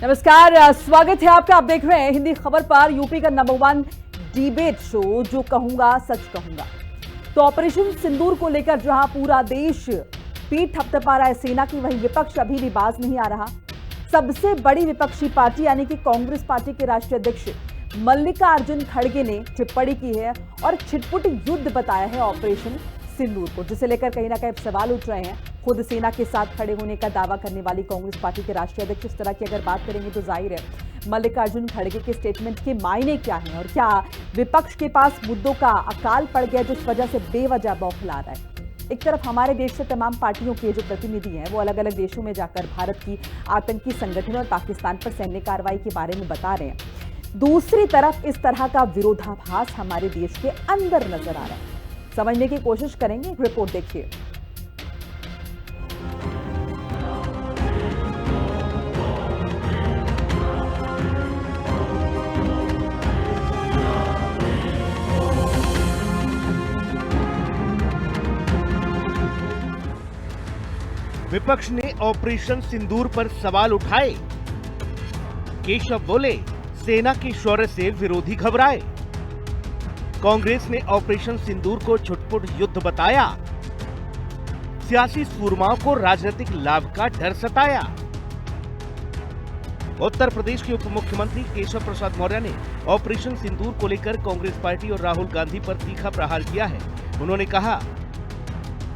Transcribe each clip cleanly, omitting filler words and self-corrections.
नमस्कार, स्वागत है आपका। आप देख रहे हैं हिंदी खबर पर। यूपी का नंबर 1 डिबेट शो जो कहूंगा सच कहूंगा। तो ऑपरेशन सिंदूर को लेकर जहां पूरा देश पीठ थपथपा रहा है सेना की, वहीं विपक्ष अभी भी बाज नहीं आ रहा। सबसे बड़ी विपक्षी पार्टी यानी कि कांग्रेस पार्टी के राष्ट्रीय अध्यक्ष मल्लिकार्जुन खड़गे ने टिप्पणी की है और छिटपुट युद्ध बताया है ऑपरेशन सिंदूर को, जिसे लेकर कहीं ना कहीं सवाल उठ रहे हैं। खुद सेना के साथ खड़े होने का दावा करने वाली कांग्रेस पार्टी के राष्ट्रीय अध्यक्ष इस तरह की अगर बात करेंगे तो जाहिर है मल्लिकार्जुन खड़गे के स्टेटमेंट के मायने क्या हैं और क्या विपक्ष के पास मुद्दों का अकाल पड़ गया जिस वजह से बेवजह बौखला रहा है। एक तरफ हमारे देश से तमाम पार्टियों के जो प्रतिनिधि हैं वो अलग अलग देशों में जाकर भारत की आतंकी संगठन और पाकिस्तान पर सैन्य कार्रवाई के बारे में बता रहे हैं। दूसरी तरफ इस तरह का विरोधाभास हमारे देश के अंदर नजर आ रहा है। समझने की कोशिश करेंगे, एक रिपोर्ट देखिए। विपक्ष ने ऑपरेशन सिंदूर पर सवाल उठाए। केशव बोले, सेना के शौर्य से विरोधी घबराए। कांग्रेस ने ऑपरेशन सिंदूर को छुटपुट युद्ध बताया। सियासी सूरमाओं को राजनीतिक लाभ का डर सताया। उत्तर प्रदेश के उप मुख्यमंत्री केशव प्रसाद मौर्य ने ऑपरेशन सिंदूर को लेकर कांग्रेस पार्टी और राहुल गांधी पर तीखा प्रहार किया है। उन्होंने कहा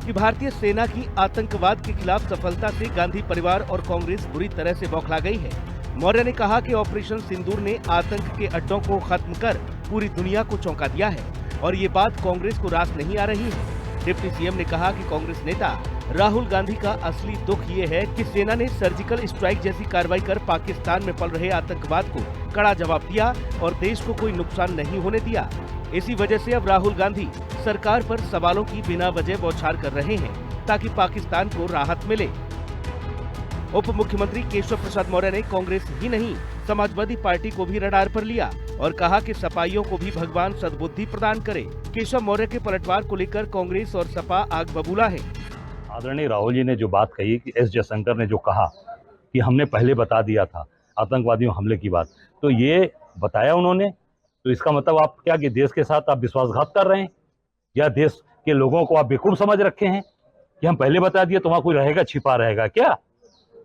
कि भारतीय सेना की आतंकवाद के खिलाफ सफलता से गांधी परिवार और कांग्रेस बुरी तरह से बौखला गई है। मौर्य ने कहा कि ऑपरेशन सिंदूर ने आतंक के अड्डों को खत्म कर पूरी दुनिया को चौंका दिया है और ये बात कांग्रेस को रास नहीं आ रही है। डिप्टी सीएम ने कहा कि कांग्रेस नेता राहुल गांधी का असली दुख ये है कि सेना ने सर्जिकल स्ट्राइक जैसी कार्रवाई कर पाकिस्तान में पल रहे आतंकवाद को कड़ा जवाब दिया और देश को कोई नुकसान नहीं होने दिया। इसी वजह से अब राहुल गांधी सरकार पर सवालों की बिना वजह बौछार कर रहे हैं ताकि पाकिस्तान को राहत मिले। उप मुख्यमंत्री केशव प्रसाद मौर्य ने कांग्रेस ही नहीं समाजवादी पार्टी को भी रडार पर लिया और कहा कि सपाइयों को भी भगवान सद्बुद्धि प्रदान करे। केशव मौर्य के पलटवार को लेकर कांग्रेस और सपा आग बबूला है। आदरणीय राहुल जी ने जो बात कही कि एस जयशंकर ने जो कहा कि हमने पहले बता दिया था आतंकवादियों हमले की बात, तो ये बताया उन्होंने, तो इसका मतलब आप क्या कि देश के साथ आप विश्वासघात कर रहे हैं या देश के लोगों को आप बेवकूफ समझ रखे हैं कि हम पहले बता दिए तो वहां कोई रहेगा छिपा रहेगा क्या?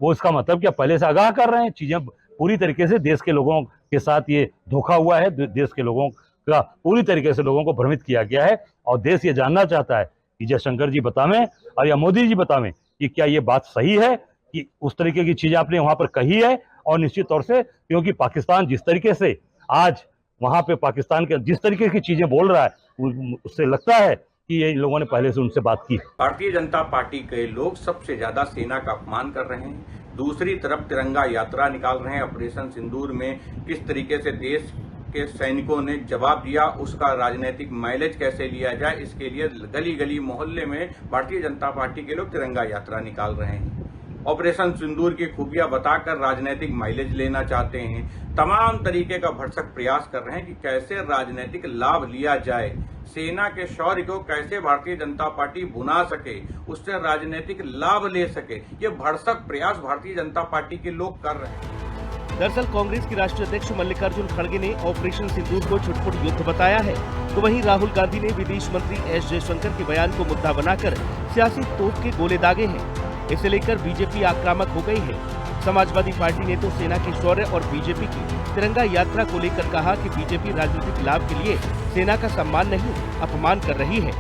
वो इसका मतलब क्या पहले से आगाह कर रहे हैं? चीजें पूरी तरीके से देश के लोगों के साथ ये धोखा हुआ है। देश के लोगों का पूरी तरीके से लोगों को भ्रमित किया गया है और देश ये जानना चाहता है कि जयशंकर जी बतावें और या मोदी जी बतावें कि क्या ये बात सही है कि उस तरीके की चीजें आपने वहां पर कही है। और निश्चित तौर से क्योंकि पाकिस्तान जिस तरीके से आज वहां पे पाकिस्तान के जिस तरीके की चीजें बोल रहा है उससे लगता है कि ये लोगों ने पहले से उनसे बात की। भारतीय जनता पार्टी के लोग सबसे ज्यादा सेना का अपमान कर रहे हैं। दूसरी तरफ तिरंगा यात्रा निकाल रहे हैं। ऑपरेशन सिंदूर में किस तरीके से देश के सैनिकों ने जवाब दिया, उसका राजनीतिक माइलेज कैसे लिया जाए, इसके लिए गली गली मोहल्ले में भारतीय जनता पार्टी के लोग तिरंगा यात्रा निकाल रहे हैं। ऑपरेशन सिंदूर की खूबियां बताकर राजनीतिक माइलेज लेना चाहते हैं। तमाम तरीके का भरसक प्रयास कर रहे हैं कि कैसे राजनीतिक लाभ लिया जाए, सेना के शौर्य को कैसे भारतीय जनता पार्टी भुना सके, उससे राजनीतिक लाभ ले सके। ये भरसक प्रयास भारतीय जनता पार्टी के लोग कर रहे हैं। दरअसल कांग्रेस के राष्ट्रीय अध्यक्ष मल्लिकार्जुन खड़गे ने ऑपरेशन सिंदूर को छुटपुट युद्ध बताया है, तो वहीं राहुल गांधी ने विदेश मंत्री एस जयशंकर के बयान को मुद्दा बनाकर सियासी तोप के गोले दागे हैं। इसे लेकर बीजेपी आक्रामक हो गई है। समाजवादी पार्टी ने तो सेना के शौर्य और बीजेपी की तिरंगा यात्रा को लेकर कहा कि बीजेपी राजनीतिक लाभ के लिए सेना का सम्मान नहीं अपमान कर रही है।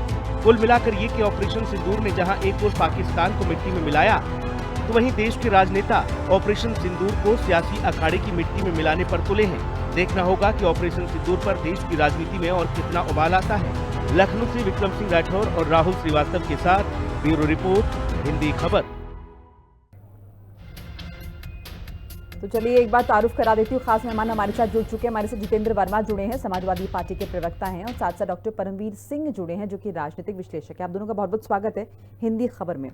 कुल मिलाकर ये कि ऑपरेशन सिंदूर ने जहां एक ओर पाकिस्तान को मिट्टी में मिलाया, तो वहीं देश के राजनेता ऑपरेशन सिंदूर को सियासी अखाड़े की मिट्टी में मिलाने पर तुले हैं। देखना होगा कि ऑपरेशन सिंदूर पर देश की राजनीति में और कितना उबाल आता है। लखनऊ से विक्रम सिंह राठौर और राहुल श्रीवास्तव के साथ ब्यूरो रिपोर्ट, हिंदी खबर। तो चलिए एक बार तारुफ करा देती हूँ। खास मेहमान हमारे साथ जुड़ चुके हैं। हमारे साथ जितेंद्र वर्मा जुड़े हैं, समाजवादी पार्टी के प्रवक्ता हैं, और साथ साथ डॉक्टर परमवीर सिंह जुड़े हैं जो कि राजनीतिक विश्लेषक है। आप दोनों का बहुत बहुत स्वागत है हिंदी खबर में।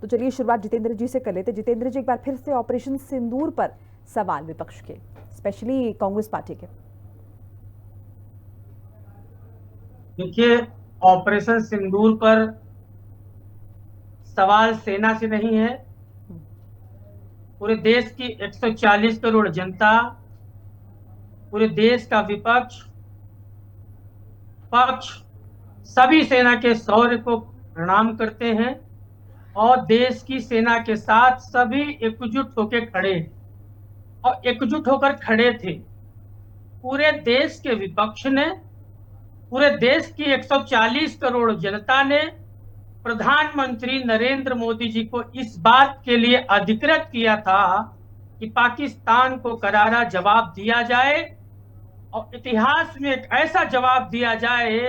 तो चलिए शुरुआत जितेंद्र जी से कर लेते। जितेंद्र जी, एक बार फिर से ऑपरेशन सिंदूर पर सवाल विपक्ष के, स्पेशली कांग्रेस पार्टी के। देखिए, ऑपरेशन सिंदूर पर सवाल सेना से नहीं है, पूरे देश की 140 करोड़ जनता, पूरे देश का विपक्ष, पक्ष, सभी सेना के शौर्य को प्रणाम करते हैं और देश की सेना के साथ सभी एकजुट होकर खड़े हैं और एकजुट होकर खड़े थे। पूरे देश के विपक्ष ने, पूरे देश की 140 करोड़ जनता ने प्रधानमंत्री नरेंद्र मोदी जी को इस बात के लिए अधिकृत किया था कि पाकिस्तान को करारा जवाब दिया जाए और इतिहास में एक ऐसा जवाब दिया जाए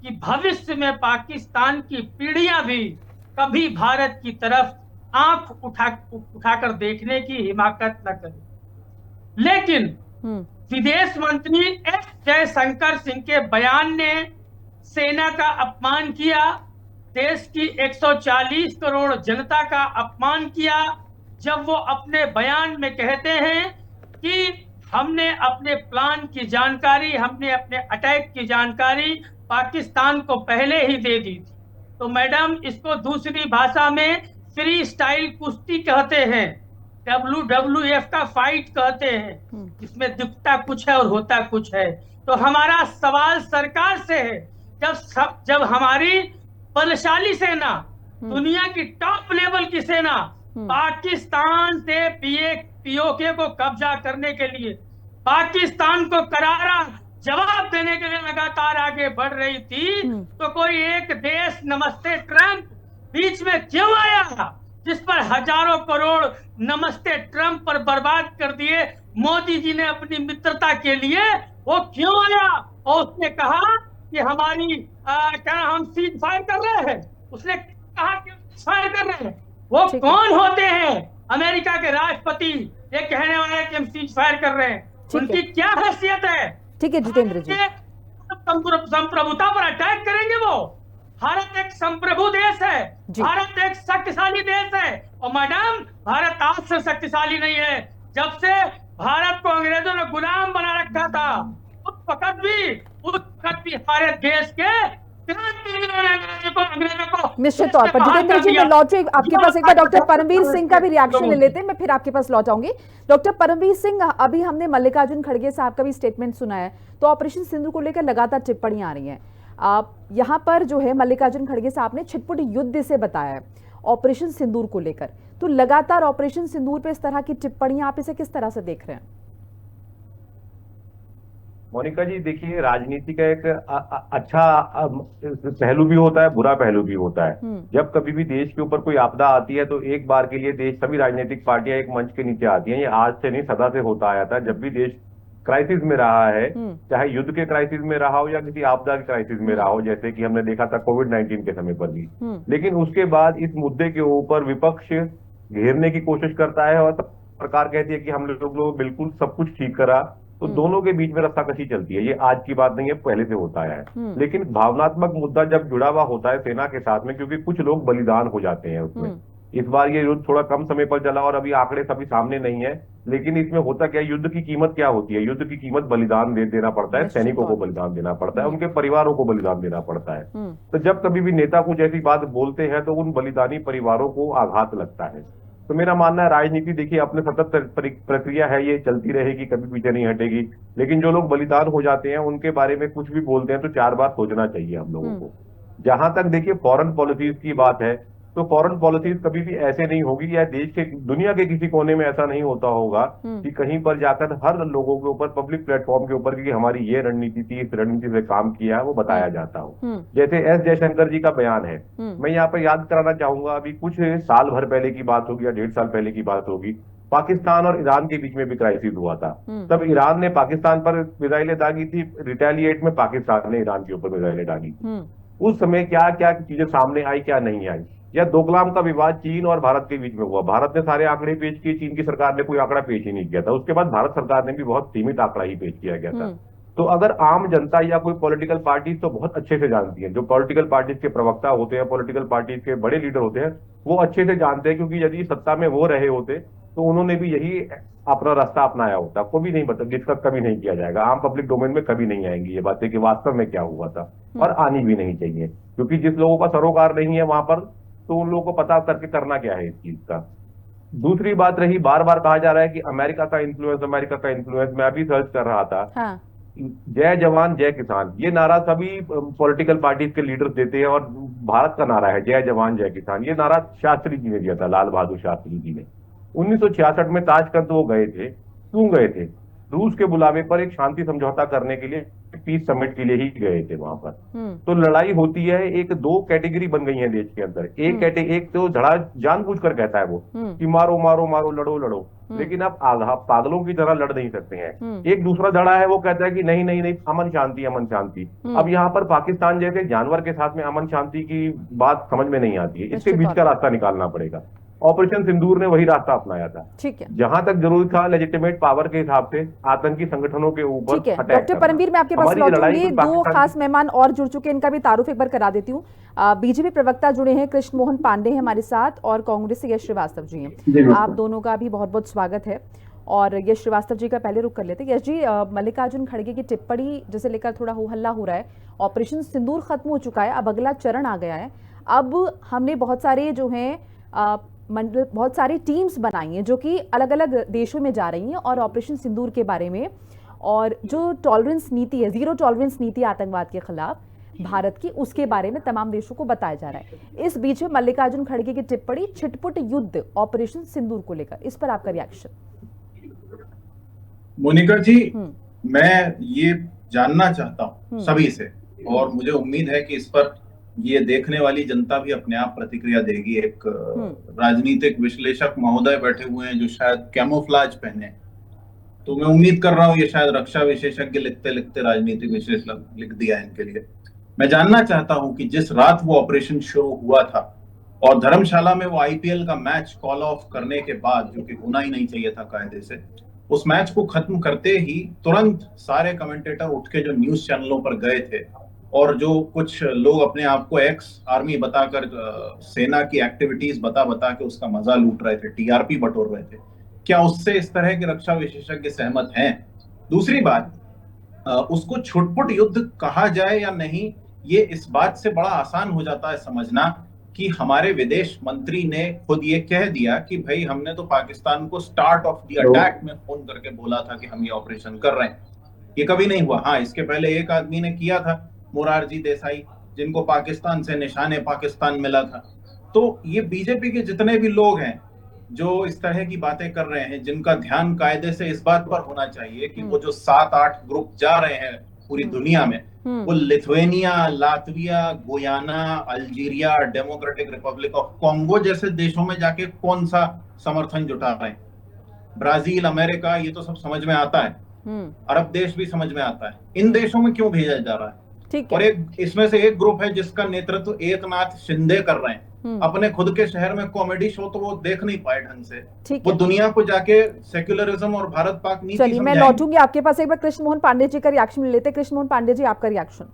कि भविष्य में पाकिस्तान की पीढ़ियां भी कभी भारत की तरफ आंख उठाकर देखने की हिमाकत न करें। लेकिन विदेश मंत्री एस जयशंकर सिंह के बयान ने सेना का अपमान किया, देश की 140 करोड़ जनता का अपमान किया, जब वो अपने बयान में कहते हैं कि हमने अपने प्लान की जानकारी, हमने अपने अटैक की जानकारी पाकिस्तान को पहले ही दे दी थी। तो मैडम, इसको दूसरी भाषा में फ्री स्टाइल कुश्ती कहते हैं, WWF का फाइट कहते हैं, जिसमें दिखता कुछ है और होता कुछ है। तो हमारा सवाल सरकार से है, जब हमारी बलशाली सेना, दुनिया की टॉप लेवल की सेना पाकिस्तान से पीओके को कब्जा करने के लिए, पाकिस्तान को करारा जवाब देने के लिए लगातार आगे बढ़ रही थी, तो कोई एक देश नमस्ते ट्रंप बीच में क्यों आया, जिस पर हजारों करोड़ नमस्ते ट्रंप पर बर्बाद कर दिए मोदी जी ने अपनी मित्रता के लिए? वो क्यों आया और उसने कहा कि हमारी क्या हम सीज फायर कर रहे हैं? उसने कहा कि फायर कर रहे हैं। वो कौन होते हैं? अमेरिका के राष्ट्रपति ये कहने वाले कि हम सीज फायर कर रहे हैं, उनकी क्या हैसियत है? ठीक है जितेंद्र जी, संप्रभुता पर अटैक करेंगे वो? भारत एक संप्रभु देश है, भारत एक शक्तिशाली देश है। और मैडम, भारत आज से शक्तिशाली नहीं है, जब से भारत को अंग्रेजों ने गुलाम बना रखा था उस वक्त भी हमारे देश के निश्चित तौर पर। जितेंद्र जी, मैं लौट आपके पास एक बार डॉक्टर परमवीर सिंह का भी रिएक्शन ले लेते हैं, मैं फिर आपके पास लौट आऊंगी। डॉक्टर परमवीर सिंह, अभी हमने मल्लिकार्जुन खड़गे साहब का भी स्टेटमेंट सुना है, तो ऑपरेशन सिंदूर को लेकर लगातार टिप्पणियां आ रही हैं। यहाँ पर जो है मल्लिकार्जुन खड़गे साहब ने छिटपुट युद्ध से बताया है ऑपरेशन सिंदूर को लेकर, तो लगातार ऑपरेशन सिंदूर पे इस तरह की टिप्पणियां आप इसे किस तरह से देख रहे हैं? मोनिका जी, देखिए, राजनीति का एक अच्छा पहलू भी होता है, बुरा पहलू भी होता है। जब कभी भी देश के ऊपर कोई आपदा आती है तो एक बार के लिए देश, सभी राजनीतिक पार्टियां एक मंच के नीचे आती हैं। ये आज से नहीं, सदा से होता आया था। जब भी देश क्राइसिस में रहा है, चाहे युद्ध के क्राइसिस में रहा हो या किसी आपदा के क्राइसिस में रहा हो, जैसे कि हमने देखा था कोविड-19 के समय पर भी। लेकिन उसके बाद इस मुद्दे के ऊपर विपक्ष घेरने की कोशिश करता है और सरकार कहती है कि हम लोग बिल्कुल सब कुछ ठीक करा, तो दोनों के बीच में रस्साकशी चलती है। ये आज की बात नहीं है, पहले से होता है। लेकिन भावनात्मक मुद्दा जब जुड़ा हुआ होता है सेना के साथ में, क्योंकि कुछ लोग बलिदान हो जाते हैं उसमें। इस बार ये युद्ध थोड़ा कम समय पर चला और अभी आंकड़े सभी सामने नहीं है, लेकिन इसमें होता क्या है, युद्ध की कीमत क्या होती है? युद्ध की कीमत बलिदान देना पड़ता है, सैनिकों को बलिदान देना पड़ता है, उनके परिवारों को बलिदान देना पड़ता है। तो जब कभी भी नेता कुछ ऐसी बात बोलते हैं तो उन बलिदानी परिवारों को आघात लगता है। तो मेरा मानना है, राजनीति देखिए अपने सतत प्रक्रिया है, ये चलती रहेगी, कभी पीछे नहीं हटेगी। लेकिन जो लोग बलिदान हो जाते हैं उनके बारे में कुछ भी बोलते हैं तो 4 बार सोचना चाहिए हम लोगों को। जहां तक देखिए फॉरेन पॉलिसीज की बात है, तो फॉरेन पॉलिसीज कभी भी ऐसे नहीं होगी, या देश के, दुनिया के किसी कोने में ऐसा नहीं होता होगा कि कहीं पर जाकर हर लोगों के ऊपर, पब्लिक प्लेटफॉर्म के ऊपर, कि हमारी ये रणनीति थी, इस रणनीति से काम किया, वो बताया जाता हो। जैसे एस जयशंकर जी का बयान है, मैं यहाँ पर याद कराना चाहूंगा, अभी कुछ साल भर पहले की बात होगी या 1.5 साल पहले की बात होगी, पाकिस्तान और ईरान के बीच में भी क्राइसिस हुआ था। तब ईरान ने पाकिस्तान पर मिसाइलें दागी थी, रिटेलिएट में पाकिस्तान ने ईरान के ऊपर मिसाइलें दागी थी। उस समय क्या क्या चीजें सामने आई, क्या नहीं आई। या डोकलाम का विवाद चीन और भारत के बीच में हुआ, भारत ने सारे आंकड़े पेश किए, चीन की सरकार ने कोई आंकड़ा पेश ही नहीं किया था। उसके बाद भारत सरकार ने भी बहुत सीमित आंकड़ा ही पेश किया गया था। तो अगर आम जनता या कोई पॉलिटिकल पार्टी तो बहुत अच्छे से जानती है, जो पॉलिटिकल पार्टीज के प्रवक्ता होते हैं, पॉलिटिकल पार्टीज के बड़े लीडर होते हैं, वो अच्छे से जानते हैं, क्योंकि यदि सत्ता में वो रहे होते तो उन्होंने भी यही अपना रास्ता अपनाया होता। को भी नहीं डिस्कस कभी नहीं किया जाएगा, आम पब्लिक डोमेन में कभी नहीं आएंगी ये बातें कि वास्तव में क्या हुआ था, और आनी भी नहीं चाहिए, क्योंकि जिस लोगों का सरोकार नहीं है वहां पर, तो उन लोगों को पता करके करना क्या है इस चीज का। दूसरी बात रही, बार बार कहा जा रहा है कि अमेरिका का इन्फ्लुएंस, अमेरिका का इन्फ्लुएंस। मैं अभी सर्च कर रहा था, हाँ। जय जवान जय किसान, ये नारा सभी पॉलिटिकल पार्टीज के लीडर्स देते हैं और भारत का नारा है जय जवान जय किसान। ये नारा शास्त्री जी ने दिया था, लाल बहादुर शास्त्री जी ने 1966 में। ताशकंद वो गए थे, क्यों गए थे? रूस के बुलावे पर एक शांति समझौता करने के लिए, पीस समिट के लिए ही गए थे वहां पर। तो लड़ाई होती है, एक दो कैटेगरी बन गई है देश के अंदर। एक तो धड़ा जानबूझकर कहता है वो कि मारो मारो मारो, लड़ो लड़ो, लेकिन आप पागलों की तरह लड़ नहीं सकते हैं। एक दूसरा धड़ा है, वो कहता है कि नहीं नहीं नहीं, अमन शांति अमन शांति। अब यहाँ पर पाकिस्तान जैसे जानवर के साथ में अमन शांति की बात समझ में नहीं आती है। इसके बीच का रास्ता निकालना पड़ेगा। ऑपरेशन सिंदूर ने वही रास्ता अपनाया था। ठीक है, जहां तक जरूरी था लेजिटिमेट पावर के हिसाब से आतंकी संगठनों के ऊपर। ठीक है डॉक्टर परमवीर, मैं आपके पास लौटूंगी। दो खास मेहमान और जुड़ चुके हैं, इनका भी तारुफ एक बार करा देती हूँ। बीजेपी प्रवक्ता जुड़े हैं, कृष्ण मोहन पांडे हैं हमारे साथ, और कांग्रेस से यश श्रीवास्तव जी हैं। आप दोनों का भी बहुत बहुत स्वागत है। और यश श्रीवास्तव जी का पहले रुख कर लेते हैं। यश जी, मल्लिकार्जुन खड़गे की टिप्पणी जिसे लेकर थोड़ा हो हल्ला हो रहा है, ऑपरेशन सिंदूर खत्म हो चुका है, अब अगला चरण आ गया है। अब हमने बहुत सारे जो हैं बहुत सारी टीम्स बनाई हैं जो कि अलग अलग देशों में जा रही हैं, और ऑपरेशन सिंदूर के बारे में और जो टॉलरेंस नीति है, जीरो टॉलरेंस नीति आतंकवाद के खिलाफ भारत की, उसके बारे में तमाम देशों को बताया जा रहा है। इस बीच में मल्लिकार्जुन खड़गे की टिप्पणी छिटपुट युद्ध ऑपरेशन सिंदूर को लेकर, इस पर आपका रिएक्शन? मोनिका जी, मैं ये जानना चाहता हूँ सभी से, और मुझे उम्मीद है कि इस पर ये देखने वाली जनता भी अपने आप प्रतिक्रिया देगी। एक राजनीतिक विश्लेषक महोदय बैठे हुए हैं जो शायद कैमोफ्लाज पहने, तो मैं उम्मीद कर रहा हूँ ये शायद रक्षा विशेषज्ञ लिखते लिखते राजनीतिक विश्लेषक लिख दिया है इनके लिए। मैं जानना चाहता हूँ कि जिस रात वो ऑपरेशन शुरू हुआ था और धर्मशाला में वो आईपीएल का मैच कॉल ऑफ करने के बाद, जो कि होना ही नहीं चाहिए था कायदे से, उस मैच को खत्म करते ही तुरंत सारे कमेंटेटर उठ के जो न्यूज चैनलों पर गए थे, और जो कुछ लोग अपने आप को एक्स आर्मी बताकर सेना की एक्टिविटीज बता बता के उसका मजा लूट रहे थे, टीआरपी बटोर रहे थे, क्या उससे इस तरह के रक्षा विशेषज्ञ सहमत हैं? दूसरी बात, उसको छुटपुट युद्ध कहा जाए या नहीं, ये इस बात से बड़ा आसान हो जाता है समझना कि हमारे विदेश मंत्री ने खुद ये कह दिया कि भाई हमने तो पाकिस्तान को स्टार्ट ऑफ द अटैक में फोन करके बोला था कि हम ये ऑपरेशन कर रहे हैं। ये कभी नहीं हुआ। हाँ, इसके पहले एक आदमी ने किया था, मोरारजी देसाई, जिनको पाकिस्तान से निशाने पाकिस्तान मिला था। तो ये बीजेपी के जितने भी लोग हैं जो इस तरह की बातें कर रहे हैं, जिनका ध्यान कायदे से इस बात पर होना चाहिए कि वो जो 7-8 ग्रुप जा रहे हैं पूरी दुनिया में, वो Lithuania, Latvia, Guyana, Algeria, democratic Republic of Congo जैसे देशों में जाके कौन सा समर्थन जुटा रहे हैं? ब्राजील, अमेरिका, ये तो सब समझ में आता है, अरब देश भी समझ में आता है। इन देशों में क्यों भेजा जा रहा है? और एक इसमें से एक ग्रुप है जिसका नेतृत्व एकनाथ शिंदे कर रहे हैं। अपने खुद के शहर में कॉमेडी शो तो वो देख नहीं पाए ढंग से, वो दुनिया को जाके सेक्युलरिज्म और भारत पाक नीति। चलिए, मैं लौटूंगी आपके पास, एक बार कृष्ण मोहन पांडे जी का रिएक्शन लेते। कृष्ण मोहन पांडे जी, आपका रिएक्शन?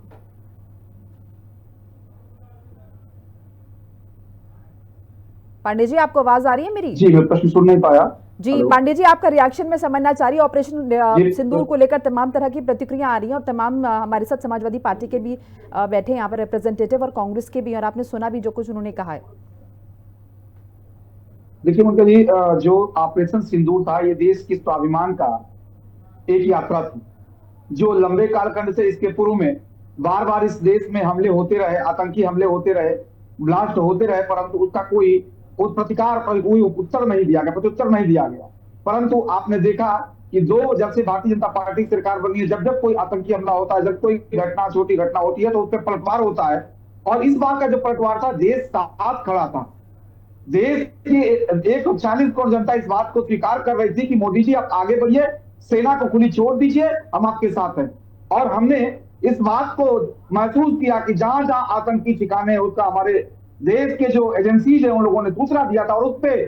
पांडे जी, आपको आवाज आ रही है मेरी? जी, मैं प्रश्न सुन नहीं पाया जी। पांडे जी, आपका रिएक्शन में समझना चाह रही है। ऑपरेशन सिंदूर को लेकर तमाम तरह की प्रतिक्रिया आ रही हैं, और तमाम हमारे साथ समाजवादी पार्टी के भी बैठे हैं यहाँ पर रिप्रेजेंटेटिव, और कांग्रेस के भी, और आपने सुना भी जो कुछ उन्होंने कहा है। देखिए मुनकर जी, जो ऑपरेशन सिंदूर था, ये देश के स्वाभिमान का एक यात्रा थी, जो लंबे कालखंड से इसके पूर्व में बार बार इस देश में हमले होते रहे, आतंकी हमले होते रहे, ब्लास्ट होते रहे, परंतु उसका कोई प्रतिकार, कोई उत्तर नहीं दिया गया, प्रत्युत्तर नहीं दिया गया। परंतु आपने देखा कि जब से भारतीय जनता पार्टी सरकार बनी है, जब जब कोई आतंकी हमला होता है, जब कोई घटना, छोटी घटना होती है, तो उस पर पलटवार होता है। और इस बार का जो पलटवार था, देश साथ खड़ा था। देश की 140 करोड़ जनता इस बात को स्वीकार कर रही थी कि मोदी जी आप आगे बढ़िए, सेना को खुली छोड़ दीजिए, हम आपके साथ हैं। और हमने इस बात को महसूस किया कि जहां जहां आतंकी ठिकाने, उसका हमारे देश के जो एजेंसीज है उन लोगों ने दूसरा दिया था, और उस पर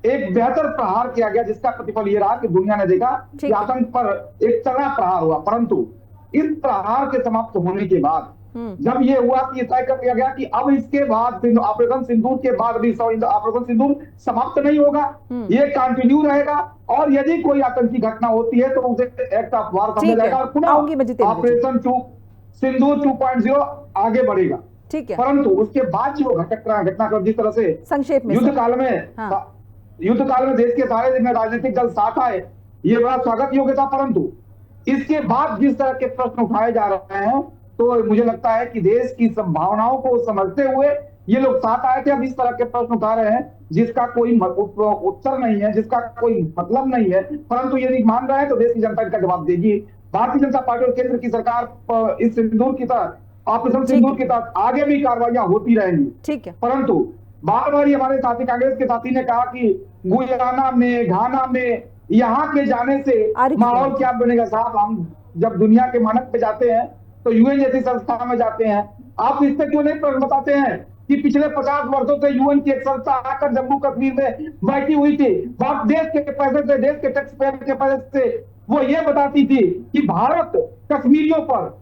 एक बेहतर प्रहार किया गया, जिसका प्रतिफल ये रहा कि दुनिया ने देखा कि आतंक पर एक तगड़ा प्रहार हुआ। परंतु इस प्रहार के समाप्त होने के बाद जब ये हुआ कि तय कर दिया गया कि अब इसके बाद ऑपरेशन सिंदूर के बाद भी ऑपरेशन सिंदूर समाप्त नहीं होगा, ये कंटिन्यू रहेगा, और यदि कोई आतंकी घटना होती है तो उसे एक्ट ऑफ वार समझा जाएगा, और पुनः ऑपरेशन सिंदूर 2.0 आगे बढ़ेगा। ठीक है। परंतु उसके बाद जो घटनाक्रम जिस तरह से संक्षेप में युद्ध काल में युद्ध काल में देश के सारे में राजनीतिक दल साथ आए, ये बड़ा स्वागत योग्य था। परंतु इसके बाद जिस तरह के प्रश्न उठाए जा रहे हैं, तो मुझे लगता है कि देश की संभावनाओं को समझते हुए ये लोग साथ आए थे। अब इस तरह के प्रश्न उठा रहे हैं जिसका कोई उत्तर नहीं है, जिसका कोई मतलब नहीं है, परंतु यदि मान रहे हैं तो देश की जनता इनका जवाब देगी। भारतीय जनता पार्टी और केंद्र की सरकार इस सिंदूर की तरह, ऑपरेशन सिंदूर की तरह आगे भी कार्रवाइयां होती रहेंगी। ठीक है। परंतु बार बार हमारे साथी कांग्रेस के साथी ने कहा कि गुयाना में, घाना में, यहाँ के जाने से माहौल क्या बनेगा। साहब, हम जब दुनिया के मानक पे जाते हैं तो यूएन जैसी संस्था में जाते हैं, आप इस पे क्यों नहीं प्रश्न बताते हैं कि पिछले 50 वर्षों से यूएन की एक संस्था आकर जम्मू कश्मीर में बैठी हुई थी, देश के पैसे से, देश के टैक्स पेयर के पैसे से वो ये बताती थी कि भारत कश्मीरियों पर,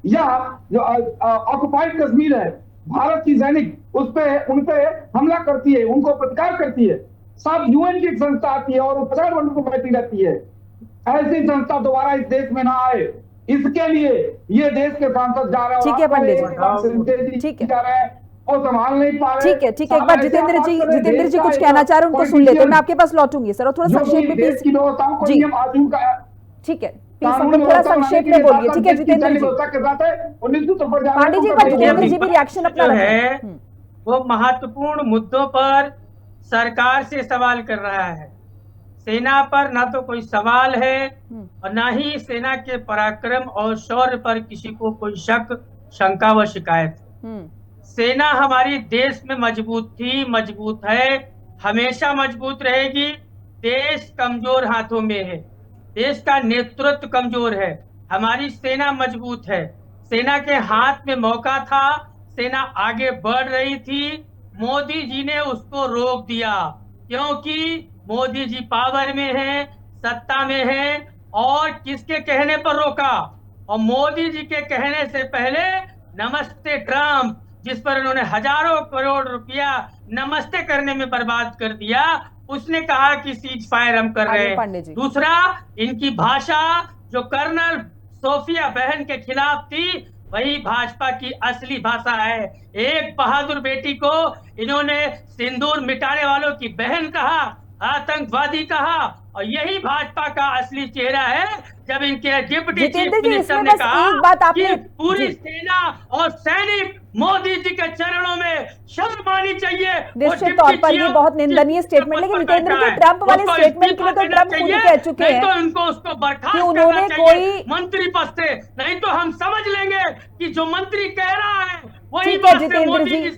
या जो ऑक्युपाइड कश्मीर है, भारत की सैनिक उन पे हमला करती है, उनको प्रतिकार करती है। सब यूएन की एक संस्था आती है और 50 वर्षों को बैठी रहती है। ऐसी संस्था दोबारा इस देश में ना आए, इसके लिए ये देश के सांसद जा रहे हैं। ठीक है पंडित जी, ठीक है, जा रहे हैं और संभाल नहीं पा रहे। ठीक है, ठीक है। एक बार जितेंद्र जी कुछ कहना चाह रहे हैं, उनको सुन लेते हैं। मैं आपके पास लौटूंगी सर, और थोड़ा संक्षेप में प्लीज। जी ठीक है, थोड़ा संक्षेप में बोलिए। ठीक है जितेंद्र जी। पांडे जी, जितेंद्र जी भी रिएक्शन अपना है, वो महत्वपूर्ण मुद्दों पर सरकार से सवाल कर रहा है। सेना पर ना तो कोई सवाल है और ना ही सेना के पराक्रम और शौर्य पर किसी को कोई शक, शंका व शिकायत। सेना हमारी देश में मजबूत थी, मजबूत है, हमेशा मजबूत रहेगी। देश कमजोर हाथों में है, देश का नेतृत्व कमजोर है, हमारी सेना मजबूत है। सेना के हाथ में मौका था, सेना आगे बढ़ रही थी, मोदी जी ने उसको रोक दिया, क्योंकि मोदी जी पावर में है, सत्ता में है। और किसके कहने पर रोका? और मोदी जी के कहने से पहले नमस्ते ट्रम्प, जिस पर उन्होंने हजारों करोड़ रुपया नमस्ते करने में बर्बाद कर दिया, उसने कहा कि सीज फायर हम कर रहे हैं। दूसरा, इनकी भाषा जो कर्नल सोफिया बहन के खिलाफ थी, वही भाजपा की असली भाषा है। एक बहादुर बेटी को इन्होंने सिंदूर मिटाने वालों की बहन कहा, आतंकवादी कहा, और यही भाजपा का असली चेहरा है। जब इनके डिप्टी चीफ मिनिस्टर ने कहा कि पूरी सेना और सैनिक मोदी जी के चरणों में शर्म आनी चाहिए। निश्चित तौर पर ये बहुत निंदनीय स्टेटमेंट, लेकिन जितेंद्र जी ट्रंप वाले स्टेटमेंट के लिए तो ट्रंप खुद कह चुके हैं तो इनको उसको बर्खास्त उन्होंने कोई मंत्री पद से, नहीं तो हम समझ लेंगे कि जो मंत्री कह रहा है वही ठीक है जितेंद्र जी,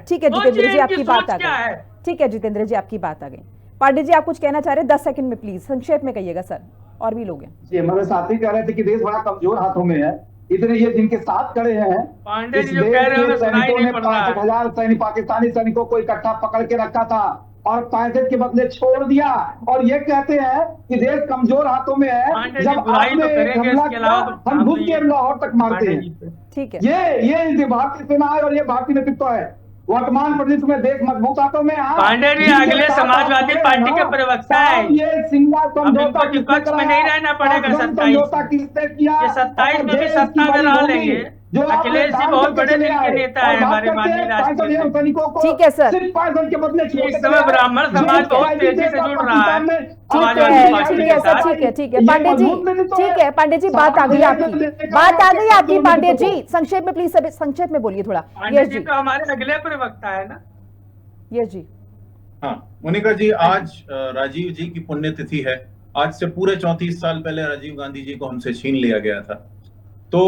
ठीक है जितेंद्र जी, आपकी बात आ गई। ठीक है जितेंद्र जी, आपकी बात आ गई। पांडे जी, आप कुछ कहना चाह रहे हैं? 10 सेकंड में प्लीज, संक्षेप में कहिएगा सर, और भी लोग हैं जी। हमारे साथी कह रहे थे कि देश बड़ा कमजोर हाथों में है, इतने ये जिनके साथ खड़े हैं, पांडे जी जो कह रहे हैं सैनिकों ने 65,000 सैनिक पाकिस्तानी सैनिकों को इकट्ठा पकड़ के रखा था और 65 के बदले छोड़ दिया, और ये कहते हैं कि देश कमजोर हाथों में है। जब आपने हमला किया, हम घुस के लाहौर तक मारते हैं। ठीक है, ये भारतीय सेना है और ये भारतीय नेतृत्व है। वर्तमान परिस्थिति में देश मजबूत हाथों में। पांडे जी अगले समाजवादी पार्टी के प्रवक्ता है, ये सिंगला समझौता विपक्ष में नहीं रहना पड़ेगा। 27 में भी सत्ता में रह लेंगे। अखिलेश जी बहुत बड़े दिल के नेता है, हमारे माननीय राष्ट्रपति। ठीक है सर, इस समय ब्राह्मण समाज बहुत तेजी से जुड़ रहा है समाजवादी पार्टी के साथ। ठीक है पांडे जी, ठीक है पांडे जी, बात आ गई आपकी, पांडे जी संक्षेप में प्लीज, संक्षेप में बोलिए थोड़ा। पांडे जी तो हमारे अगले प्रवक्ता है ना। यस जी। हाँ मोनिका जी, आज राजीव जी की पुण्यतिथि है। आज से पूरे 34 साल पहले राजीव गांधी जी को हमसे छीन लिया गया था। तो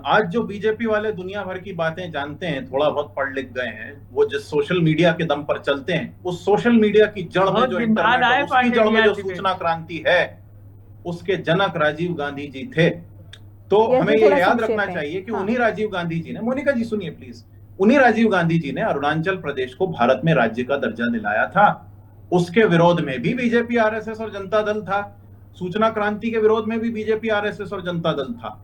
आज जो बीजेपी वाले दुनिया भर की बातें जानते हैं, थोड़ा बहुत पढ़ लिख गए हैं, वो जिस सोशल मीडिया के दम पर चलते हैं, उस सोशल मीडिया की जड़ में जो इंटरनेट है, उसकी जड़ में जो सूचना क्रांति है, उसके जनक राजीव गांधी जी थे। तो हमें ये याद रखना चाहिए कि उन्हीं राजीव गांधी जी ने, मोनिका जी सुनिए प्लीज, उन्हीं राजीव गांधी जी ने अरुणाचल प्रदेश को भारत में राज्य का दर्जा दिलाया था। उसके विरोध में भी बीजेपी, आरएसएस और जनता दल था। सूचना क्रांति के विरोध में भी बीजेपी, आरएसएस और जनता दल था।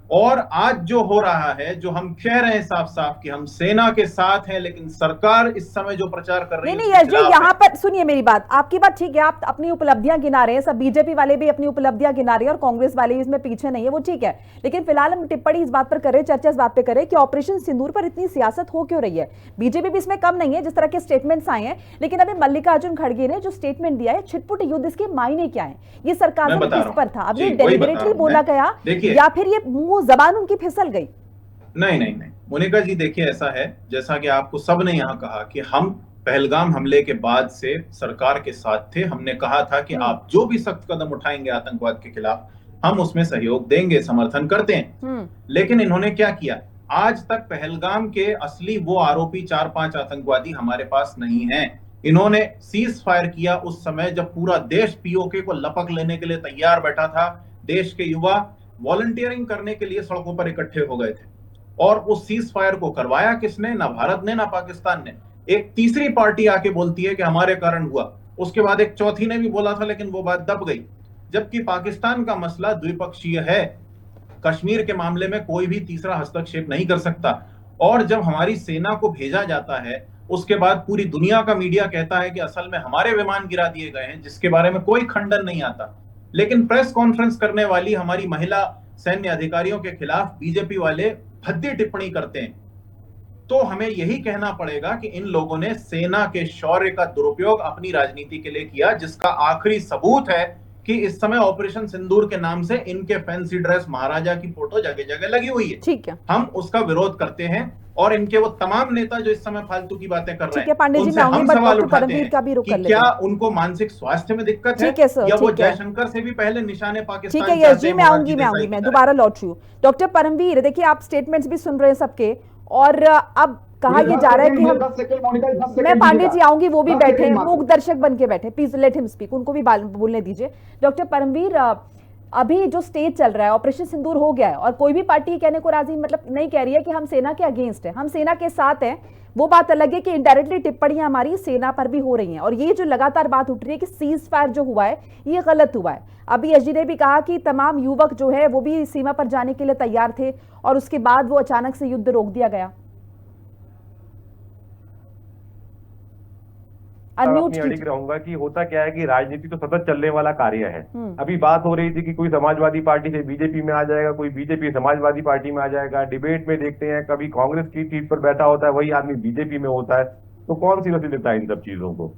और आज जो हो रहा है, जो हम कह रहे हैं साफ साफ कि हम सेना के साथ हैं, लेकिन सरकार इस समय जो प्रचार कर रही है नहीं यश जी, यहाँ पर सुनिए मेरी बात, आपकी बात ठीक है, आप अपनी उपलब्धियां गिना रहे हैं, सब बीजेपी वाले भी अपनी उपलब्धियां गिना रहे हैं और कांग्रेस वाले भी इसमें पीछे नहीं है, वो ठीक है, लेकिन फिलहाल हम टिप्पणी इस बात पर कर रहे हैं, चर्चा इस बात पर कर रहे हैं कि ऑपरेशन सिंदूर पर इतनी सियासत हो क्यों रही है। बीजेपी भी इसमें कम नहीं है, जिस तरह के स्टेटमेंट्स आए हैं, लेकिन अभी मल्लिकार्जुन खड़गे ने जो स्टेटमेंट दिया है, छिटपुट युद्ध, इसके मायने क्या है, ये सरकार किस पर था, अब ये डेलिबरेटली बोला गया या फिर ये मुंह जबान उनकी फिसल गई? नहीं, मोनिका जी देखिए, ऐसा है जैसा कि आपको सब ने यहाँ कहा कि हम पहलगाम हमले के बाद से सरकार के साथ थे। हमने कहा था कि आप जो भी सख्त कदम उठाएंगे आतंकवाद के खिलाफ, हम उसमें सहयोग देंगे, समर्थन करते हैं। लेकिन इन्होंने क्या किया, आज तक पहलगाम के असली वो आरोपी 4-5 आतंकवादी हमारे पास नहीं है। इन्होंने सीज फायर किया उस समय जब पूरा देश पीओके को लपक लेने के लिए तैयार बैठा था। देश के युवा वॉलंटियरिंग करने के लिए सड़कों पर इकट्ठे हो गए थे, और उस सीज फायर को करवाया किसने? ना भारत ने, ना पाकिस्तान ने। एक तीसरी पार्टी आके बोलती है कि हमारे कारण हुआ, उसके बाद एक चौथी ने भी बोला था, लेकिन वो बात दब गई। जबकि पाकिस्तान का मसला द्विपक्षीय है, कश्मीर के मामले में कोई भी तीसरा हस्तक्षेप नहीं कर सकता। और जब हमारी सेना को भेजा जाता है, उसके बाद पूरी दुनिया का मीडिया कहता है कि असल में हमारे विमान गिरा दिए गए हैं, जिसके बारे में कोई खंडन नहीं आता। लेकिन प्रेस कॉन्फ्रेंस करने वाली हमारी महिला सैन्य अधिकारियों के खिलाफ बीजेपी वाले भद्दी टिप्पणी करते हैं। तो हमें यही कहना पड़ेगा कि इन लोगों ने सेना के शौर्य का दुरुपयोग अपनी राजनीति के लिए किया, जिसका आखिरी सबूत है कि इस समय ऑपरेशन सिंदूर के नाम से इनके फैंसी ड्रेस महाराजा की फोटो जगह जगह लगी हुई है। ठीक है, हम उसका विरोध करते हैं, और इनके वो तमाम नेता जो इस समय फालतू की बातें कर रहे हैं, पांडे जी, हम सवाल उठाते हैं कि क्या उनको मानसिक स्वास्थ्य में दिक्कत है, या वो जयशंकर से भी पहले निशाने पाकिस्तान। ठीक है यश जी, मैं आऊंगी मैं दोबारा लौट रही हूँ। डॉक्टर परमवीर, देखिए आप स्टेटमेंट्स भी सुन रहे हैं सबके, और अब कहा यह जा रहा है कि हम, मैं पांडे जी आऊंगी, वो भी बैठे मूक दर्शक बन के बैठे, प्लीज लेट हिम स्पीक, उनको भी बोलने दीजिए। डॉक्टर परमवीर, अभी जो स्टेज चल रहा है, ऑपरेशन सिंदूर हो गया है, और कोई भी पार्टी कहने को राजी मतलब नहीं कह रही है कि हम सेना के अगेंस्ट है, हम सेना के साथ हैं। वो बात अलग है कि इनडायरेक्टली टिप्पणियां हमारी सेना पर भी हो रही हैं, और ये जो लगातार बात उठ रही है कि सीज फायर जो हुआ है ये गलत हुआ है। अभी एसजी ने भी कहा कि तमाम युवक जो है वो भी सीमा पर जाने के लिए तैयार थे, और उसके बाद वो अचानक से युद्ध रोक दिया गया। अड़िग रहूंगा कि होता क्या है कि राजनीति तो सतत चलने वाला कार्य है। अभी बात हो रही थी कि कोई समाजवादी पार्टी से बीजेपी में आ जाएगा, कोई बीजेपी समाजवादी पार्टी में आ जाएगा। डिबेट में देखते हैं कभी कांग्रेस की सीट पर बैठा होता है वही आदमी बीजेपी में होता है, तो कौन सीरियसली लेता है इन सब चीजों को?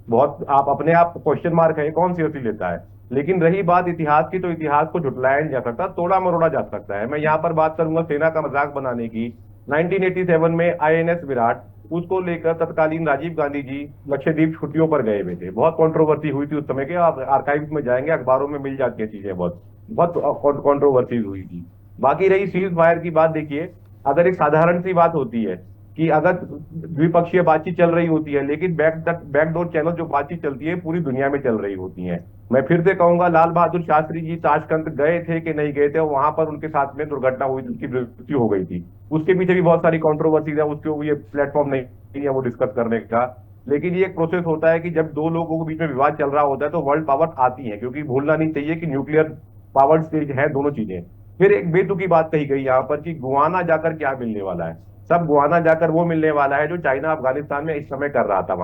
बहुत आप अपने आप क्वेश्चन मार्क है, कौन सीरियसली लेता है? लेकिन रही बात इतिहास की, तो इतिहास को झुटलाया नहीं जा सकता, तोड़ा मरोड़ा जा सकता है। मैं यहाँ पर बात करूंगा सेना का मजाक बनाने की। 1987 में INS विराट, उसको लेकर तत्कालीन राजीव गांधी जी लक्षद्वीप छुट्टियों पर गए हुए थे। बहुत कंट्रोवर्सी हुई थी उस समय के, आप आर्काइव्स में जाएंगे, अखबारों में मिल जाती है चीजें, बहुत कंट्रोवर्सी हुई थी। बाकी रही सीज फायर की बात, देखिए अगर एक साधारण सी बात होती है कि अगर द्विपक्षीय बातचीत चल रही होती है, लेकिन बैकडोर चैनल जो बातचीत चलती है पूरी दुनिया में चल रही होती है। मैं फिर से कहूंगा, लाल बहादुर शास्त्री जी ताशकंद गए थे कि नहीं गए थे, वहां पर उनके साथ में दुर्घटना हुई, उनकी मृत्यु हो गई थी। उसके पीछे भी बहुत सारी कॉन्ट्रोवर्सीज है, उसके ये प्लेटफॉर्म नहीं है वो डिस्कस करने का। लेकिन ये एक प्रोसेस होता है कि जब दो लोगों के बीच में विवाद चल रहा होता है तो वर्ल्ड पावर आती है, क्योंकि भूलना नहीं चाहिए कि न्यूक्लियर पावर स्टेज है दोनों चीजें। फिर एक बेतुकी बात कही गई यहाँ पर कि गुआना जाकर क्या मिलने वाला है। सब गुआना जाकर वो मिलने वाला है जो चाइना अफगानिस्तान में इस समय कर रहा था।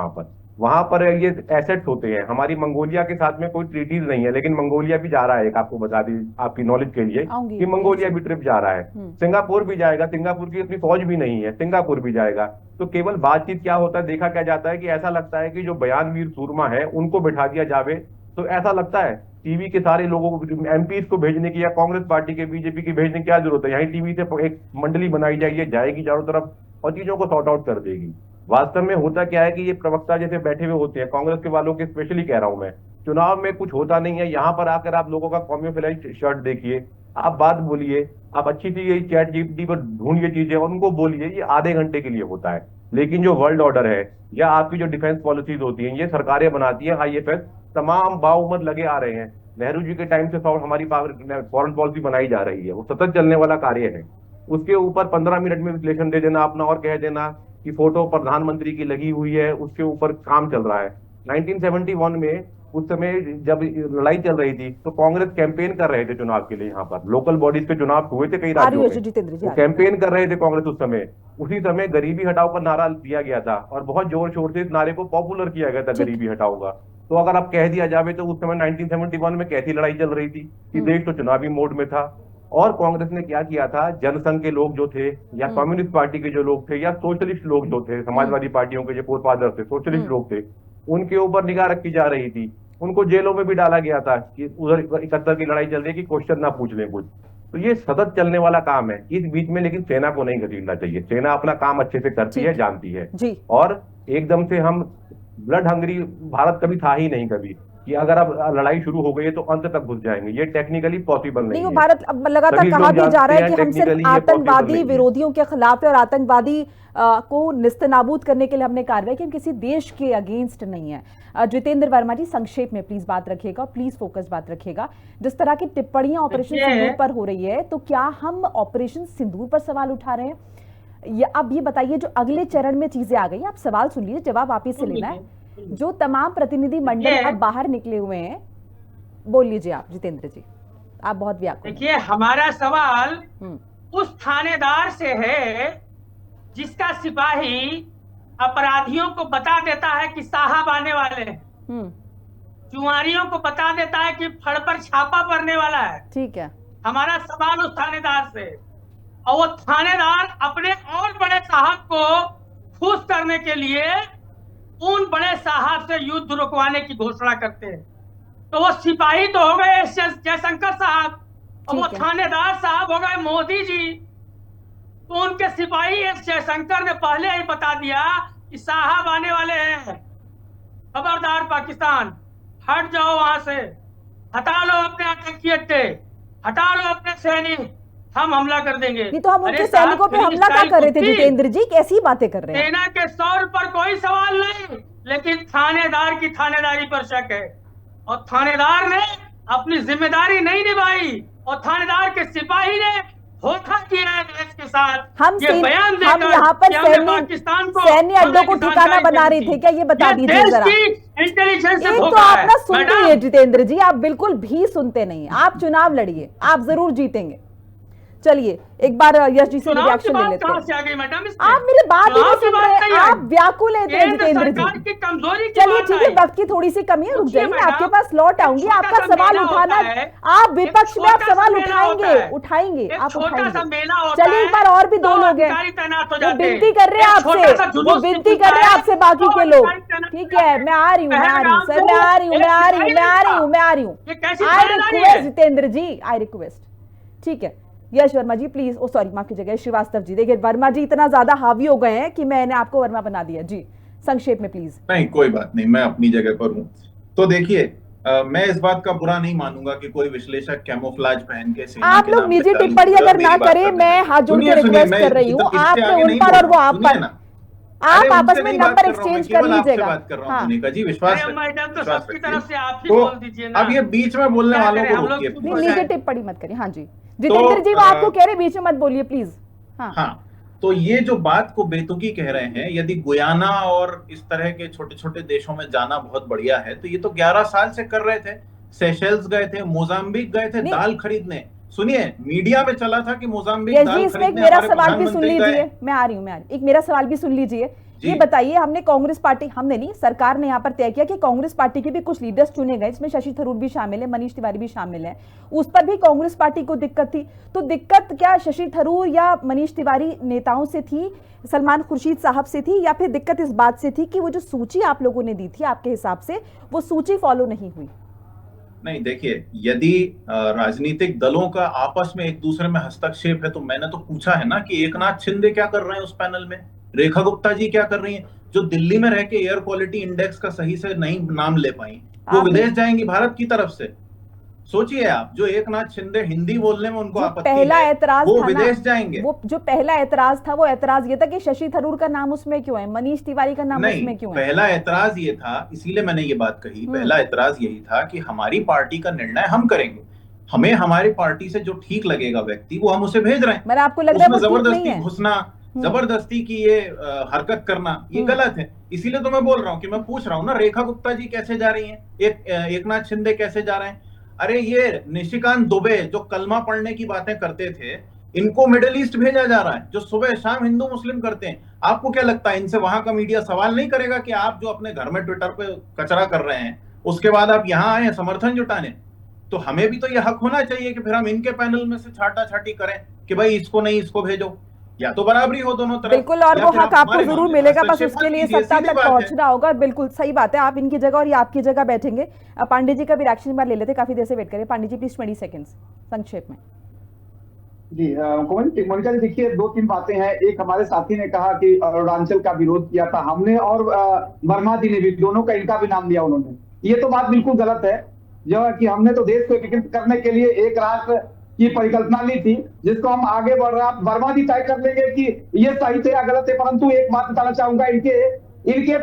वहां पर ये एसेट्स होते हैं। हमारी मंगोलिया के साथ में कोई ट्रीटीज नहीं है, लेकिन मंगोलिया भी जा रहा है। एक आपको बता दी आपकी नॉलेज के लिए कि मंगोलिया भी ट्रिप जा रहा है, सिंगापुर भी जाएगा, सिंगापुर की अपनी फौज भी नहीं है, सिंगापुर भी जाएगा। तो केवल बातचीत क्या होता है, देखा क्या जाता है कि ऐसा लगता है कि जो बयानवीर सूरमा है उनको बैठा दिया जावे, तो ऐसा लगता है टीवी के सारे लोगों को, एमपीज को भेजने की या कांग्रेस पार्टी के बीजेपी की भेजने की क्या जरूरत है? यही टीवी से एक मंडली बनाई जाएगी, जाएगी चारों तरफ और चीजों को सॉर्ट आउट कर देगी। वास्तव में होता क्या है कि ये प्रवक्ता जैसे बैठे हुए होते हैं, कांग्रेस के वालों के स्पेशली कह रहा हूं मैं, चुनाव में कुछ होता नहीं है, यहाँ पर आकर आप लोगों का कॉम्यूफिलाइज शर्ट देखिए, आप बात बोलिए, आप अच्छी सी यही चैट जीपीटी पर ढूंढिए चीजें और उनको बोलिए, ये आधे घंटे के लिए होता है। लेकिन जो वर्ल्ड ऑर्डर है या आपकी जो डिफेंस पॉलिसीज होती हैं, ये सरकारें बनाती है, IFS तमाम बाउमत लगे आ रहे हैं। नेहरू जी के टाइम से हमारी फॉरेन पॉलिसी बनाई जा रही है, वो सतत चलने वाला कार्य है। उसके ऊपर 15 मिनट में विश्लेषण दे देना अपना और कह देना कि फोटो प्रधानमंत्री की लगी हुई है, उसके ऊपर काम चल रहा है। 1971 में उस समय जब लड़ाई चल रही थी तो कांग्रेस कैंपेन कर रहे थे चुनाव के लिए। यहाँ पर लोकल बॉडीज के चुनाव हुए थे कई राज्यों में, जितेंद्र जी कैंपेन कर रहे थे कांग्रेस उस समय। उसी समय गरीबी हटाओ का नारा दिया गया था और बहुत जोर शोर से इस नारे को पॉपुलर किया गया था, गरीबी हटाओ का। तो अगर आप कह दिया जावे तो उस समय 1971 में कैसी लड़ाई चल रही थी कि देश तो चुनावी मोड में था, और कांग्रेस ने क्या किया था, जनसंघ के लोग जो थे या कम्युनिस्ट पार्टी के जो लोग थे या सोशलिस्ट लोग जो थे, समाजवादी पार्टियों के जो फोरफादर थे, सोशलिस्ट लोग थे, उनके ऊपर निगाह रखी जा रही थी। उनको जेलों में भी डाला गया था कि उधर 71 की लड़ाई चल रही है कि क्वेश्चन ना पूछ लें कुछ। तो ये सतत चलने वाला काम है इस बीच में, लेकिन सेना को नहीं घसीटना चाहिए। सेना अपना काम अच्छे से करती है, जानती है जी। और एकदम से हम ब्लड हंग्री भारत कभी था ही नहीं कभी कि अगर अब लड़ाई शुरू हो गई है तो अंत तक घुस जाएंगे, ये टेक्निकली पॉसिबल नहीं है। भारत अब लगातार कहा भी जा रहा है कि हम सिर्फ आतंकवादी विरोधियों के खिलाफ है और आतंकवादी को निस्तनाबूद करने के लिए हमने कार्रवाई की, हम किसी देश के अगेंस्ट नहीं है। जितेंद्र वर्मा जी संक्षेप में प्लीज बात रखिएगा, प्लीज फोकस बात रखिएगा। जिस तरह की टिप्पणियां ऑपरेशन सिंदूर पर हो रही है, तो क्या हम ऑपरेशन सिंदूर पर सवाल उठा रहे हैं? अब ये बताइए, जो अगले चरण में चीजें आ गई, आप सवाल सुन लीजिए, जवाब आप ही से लेना है। जो तमाम प्रतिनिधि मंडल अब बाहर निकले हुए हैं, बोल लीजिए आप जितेंद्र जी, आप बहुत व्याकुल। देखिए, हमारा सवाल उस थानेदार से है जिसका सिपाही अपराधियों को बता देता है कि साहब आने वाले हैं, जुआरियों को बता देता है कि फड़ पर छापा पड़ने वाला है। ठीक है, हमारा सवाल उस थानेदार से, और वो थानेदार अपने और बड़े साहब को खुश करने के लिए उन बड़े साहब से युद्ध रुकवाने की घोषणा करते हैं। तो वो सिपाही तो हो गए जयशंकर साहब, और वो थानेदार साहब हो गए मोदी जी। तो उनके सिपाही एस जयशंकर ने पहले ही बता दिया कि साहब आने वाले हैं, खबरदार पाकिस्तान, हट जाओ वहां से, हटा लो अपने आतंकी अड्डे, हटा लो अपने सैनिक, हम हमला कर देंगे। नहीं तो हम उनके सैनिकों पे हमला क्या कर रहे थे जितेंद्र जी, कैसी बातें कर रहे हैं? सेना के सौर पर कोई सवाल नहीं, लेकिन थानेदार की थानेदारी पर शक है, और थानेदार ने अपनी जिम्मेदारी नहीं निभाई, और थानेदार के सिपाही ने धोखा किया है देश के साथ। हम बयान देकर हम यहाँ पर पाकिस्तान को सैन्य अड्डों को ठिकाना बना रहे थे क्या, ये बता दीजिए जरा। इंटेलिजेंस एक तो आप ना सुनते ही जितेंद्र जी, आप बिल्कुल भी सुनते नहीं। आप चुनाव लड़िए, आप जरूर जीतेंगे। चलिए एक बार यश जी से रिएक्शन ले लेते हैं। आप मेरी बात ही नहीं सुन रहे, आप व्याकुल हैं जितेंद्र जी। चलिए ठीक है, वक्त की थोड़ी सी कमी है, रुक जाइए, मैं आपके पास लौट आऊंगी। आपका सवाल उठाना, आप विपक्ष में आप सवाल उठाएंगे आप उठाएंगे। चलिए एक बार और भी दो लोग हैं, वो विनती कर रहे हैं आपसे, वो विनती कर रहे हैं आपसे बाकी के लोग। ठीक है, मैं आ रही हूँ, मैं आ रही हूँ सर, मैं आ रही हूँ, मैं आ रही हूँ, मैं आ रही हूँ, मैं आ रही हूँ। I request Jitendra ji, I request. ठीक है Yash Verma ji please, oh sorry माफ कीजिएगा श्रीवास्तव जी। देखिए वर्मा जी इतना ज्यादा हावी हो गए हैं कि मैंने आपको वर्मा बना दिया जी, संक्षेप में प्लीज। नहीं कोई बात नहीं, मैं अपनी जगह पर हूँ। तो देखिए मैं इस बात का बुरा नहीं मानूंगा कि कोई विश्लेषक कैमोफ्लेज पहन के सेना आप लोग निजी टिप्पणी अगर ना करें, मैं हाथ जोड़ के रिक्वेस्ट कर रही हूँ, आपने उन पर और वो आप पर, आप आपस में नंबर एक्सचेंज कर लीजिएगा। बात कर रहा हूँ जी, विश्वास तो अब ये बीच में बोलने वालों को रोकिए, निजी टिप्पणी मत करिए। हाँ जी जितेंद्र जी, वो आपको कह रहे बीच में मत बोलिए प्लीज। हाँ तो ये जो बात को बेतुकी कह रहे हैं, यदि गुयाना और इस तरह के छोटे छोटे देशों में जाना बहुत बढ़िया है, तो ये तो 11 साल से कर रहे थे। सेशेल्स गए थे, मोजाम्बिक गए थे दाल खरीदने। सुनिए मीडिया में चला था कि मोजाम्बिक दाल खरीदने। मेरा सवाल भी सुन लीजिए, मैं आ रही हूँ, एक मेरा सवाल भी सुन लीजिए। ये बताइए, हमने कांग्रेस पार्टी, हमने नहीं सरकार ने यहाँ पर तय किया कि कांग्रेस पार्टी के भी कुछ लीडर्स चुने गए, इसमें शशि थरूर भी शामिल है, मनीष तिवारी भी शामिल है। उस पर भी कांग्रेस पार्टी को दिक्कत थी। तो दिक्कत क्या शशि थरूर या मनीष तिवारी नेताओं से थी, सलमान खुर्शीद साहब से थी, या फिर दिक्कत इस बात से थी कि वो जो सूची आप लोगों ने दी थी आपके हिसाब से वो सूची फॉलो नहीं हुई? नहीं देखिए, यदि राजनीतिक दलों का आपस में एक दूसरे में हस्तक्षेप है तो मैंने तो पूछा है ना कि एकनाथ शिंदे क्या कर रहे हैं उस पैनल में, रेखा गुप्ता जी क्या कर रही हैं, जो दिल्ली में रह के एयर क्वालिटी इंडेक्स का सही से नहीं नाम ले पाई, वो विदेश जाएंगी भारत की तरफ से। सोचिए आप, जो एकनाथ शिंदे हिंदी बोलने में उनको आपत्ति पहला एतराज वो विदेश जाएंगे। वो जो पहला एतराज था, वो एतराज ये था कि शशि थरूर का नाम उसमें क्यों है, मनीष तिवारी का नाम उसमें क्यों है? पहला एतराज ये था, इसीलिए मैंने ये बात कही, पहला एतराज यही था कि हमारी पार्टी का निर्णय हम करेंगे, हमें हमारी पार्टी से जो ठीक लगेगा व्यक्ति वो हम उसे भेज रहे हैं। मैंने आपको लग रहा है जबरदस्ती घुसना जबरदस्ती की ये हरकत करना ये गलत है। इसीलिए तो मैं बोल रहा हूँ कि मैं पूछ रहा हूँ ना, रेखा गुप्ता जी कैसे जा रही हैं, एकनाथ शिंदे कैसे जा रहे हैं। अरे ये निशिकांत दुबे जो कलमा पढ़ने की बातें करते थे, इनको मिडिल ईस्ट भेजा जा रहा है, जो सुबह शाम हिंदू मुस्लिम करते हैं। आपको क्या लगता है इनसे वहां का मीडिया सवाल नहीं करेगा कि आप जो अपने घर में ट्विटर पे कचरा कर रहे हैं, उसके बाद आप यहाँ आए हैं समर्थन जुटाने? तो हमें भी तो ये हक होना चाहिए कि फिर हम इनके पैनल में से छाटा छाटी करें कि भाई इसको नहीं इसको भेजो, या तो बराबरी हो दोनों तरफ। बिल्कुल, और वो हक आपको जरूर मिलेगा, बस उसके लिए सत्ता तक पहुंचना होगा। बिल्कुल सही बात है, आप इनकी जगह और ये आपकी जगह बैठेंगे। पांडे जी का भी रिएक्शन बार ले लेते, काफी देर से वेट करें। पांडे जी प्लीज 20 सेकंड्स संक्षेप में। जी मोनिका जी, देखिए 2-3 बातें हैं। एक, हमारे साथी ने कहा कि अरुणाचल का विरोध किया था हमने, और वर्मा जी ने भी, दोनों का इनका भी नाम लिया उन्होंने। ये तो बात बिल्कुल गलत है, जो कि हमने तो देश को एकीकृत करने के लिए एक राष्ट्र की परिकल्पना ली थी, जिसको हम आगे बढ़ रहा। वर्मा जी तय कर लेंगे कि ये सही थे या गलत है। परंतु एक बात बताना चाहूंगा, इनके